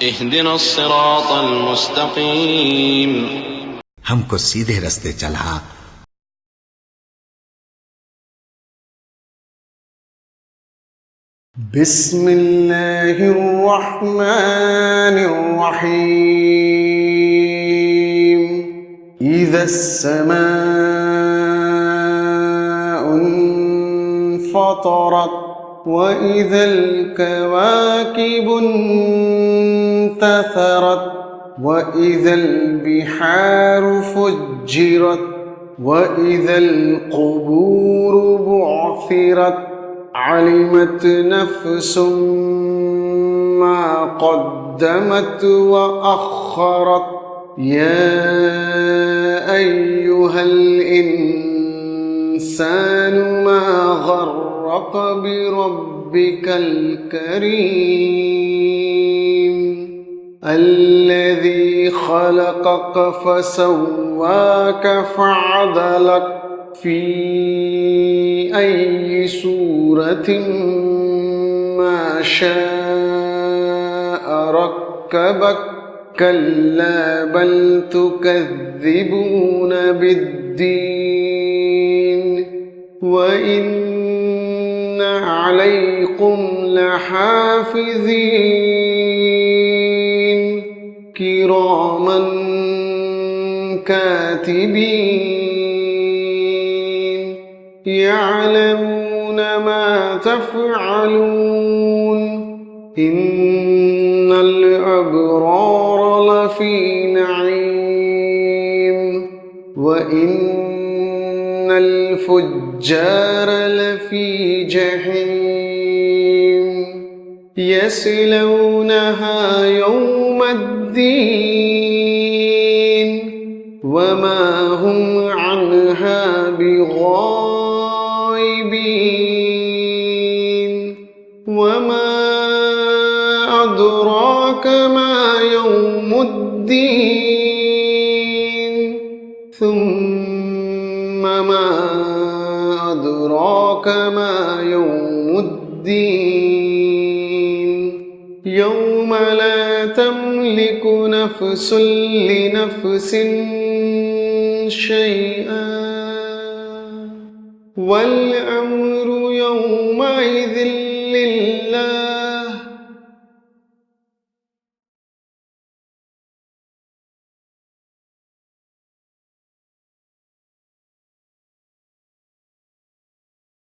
اهدنا الصراط المستقيم हमको सीधे रास्ते चला। بسم الله الرحمن الرحيم إذا السماء انفطرت وإذا الكواكب انتثرت وإذا البحار فجرت وإذا القبور بعثرت علمت نفس ما قدمت وأخرت يا أيها الإنسان ما غرك بربك الكريم الذي خلقك فسواك فعدلك في أي صورة ما شاء ركبك كلا بل تكذبون بالدين وإن عليكم لحافظين كراما كاتبين يعلمون ما تفعلون إن الأبرار لفي نعيم وإن الفجار لفي جحيم يصلونها يوم الدين وما هم عنها بغائبين وما أدراك ما يوم الدين ثم ما أدراك ما يوم الدين يوم لا تملك نفس لنفس شيئا والأمر يومئذ لله